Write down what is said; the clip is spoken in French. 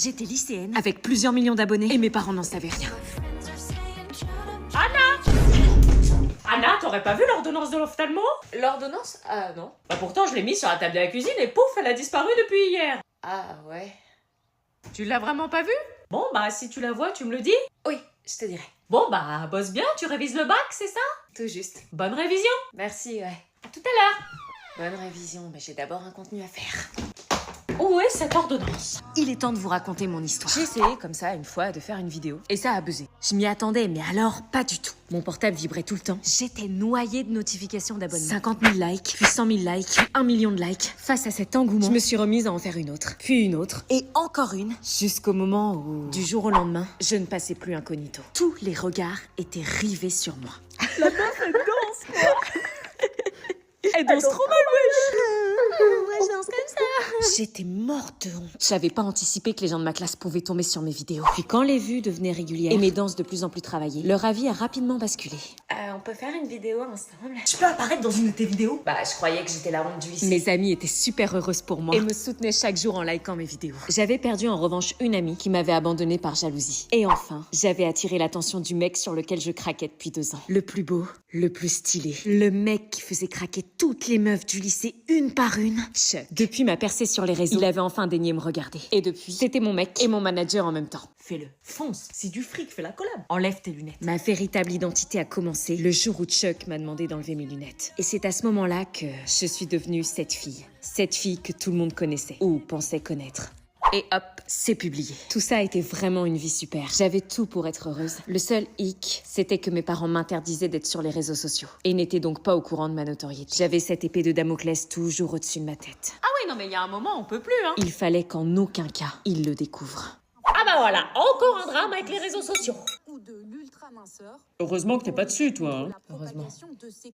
J'étais lycéenne avec plusieurs millions d'abonnés et mes parents n'en savaient rien. Anna, t'aurais pas vu l'ordonnance de l'ophtalmo? L'ordonnance? Ah non. Bah pourtant, je l'ai mise sur la table de la cuisine et pouf, elle a disparu depuis hier. Ah ouais. Tu l'as vraiment pas vue? Bon, bah si tu la vois, tu me le dis. Oui, je te dirai. Bon, bah bosse bien, tu révises le bac, c'est ça? Tout juste. Bonne révision. Merci, ouais. À tout à l'heure. Bonne révision, mais j'ai d'abord un contenu à faire. Où est cette ordonnance? Il est temps de vous raconter mon histoire. J'ai essayé, comme ça, une fois, de faire une vidéo. Et ça a buzzé. Je m'y attendais, mais alors pas du tout. Mon portable vibrait tout le temps. J'étais noyée de notifications d'abonnements. 50 000 likes, puis 100 000 likes, puis 1 million de likes. Face à cet engouement, je me suis remise à en faire une autre, puis une autre, et encore une, jusqu'au moment où, du jour au lendemain, je ne passais plus incognito. Tous les regards étaient rivés sur moi. La meuf, elle danse, quoi. Elle danse trop mal, Moi, je danse comme ça. J'étais morte de honte. J'avais pas anticipé que les gens de ma classe pouvaient tomber sur mes vidéos. Puis quand les vues devenaient régulières et mes danses de plus en plus travaillées, leur avis a rapidement basculé. On peut faire une vidéo ensemble? Je peux apparaître dans une de tes vidéos? Bah, je croyais que j'étais la honte du lycée. Mes amies étaient super heureuses pour moi et me soutenaient chaque jour en likant mes vidéos. J'avais perdu en revanche une amie qui m'avait abandonnée par jalousie. Et enfin, j'avais attiré l'attention du mec sur lequel je craquais depuis 2 ans. Le plus beau, le plus stylé. Le mec qui faisait craquer toutes les meufs du lycée une par une. Chuck. Depuis ma percée sur les réseaux, il avait enfin daigné me regarder. Et depuis, c'était mon mec et mon manager en même temps. Fais-le, fonce, c'est du fric, fais la collab. Enlève tes lunettes. Ma véritable identité a commencé le jour où Chuck m'a demandé d'enlever mes lunettes. Et c'est à ce moment-là que je suis devenue cette fille. Cette fille que tout le monde connaissait, ou pensait connaître. Et hop, c'est publié. Tout ça a été vraiment une vie super. J'avais tout pour être heureuse. Le seul hic, c'était que mes parents m'interdisaient d'être sur les réseaux sociaux. Et n'étaient donc pas au courant de ma notoriété. J'avais cette épée de Damoclès toujours au-dessus de ma tête. Ah oui, non mais il y a un moment, on peut plus, hein. Il fallait qu'en aucun cas, ils le découvrent. Ah bah voilà, encore un drame avec les réseaux sociaux. Ou de l'ultra-minceur. Heureusement que t'es pas dessus, toi, hein. La propagation de ces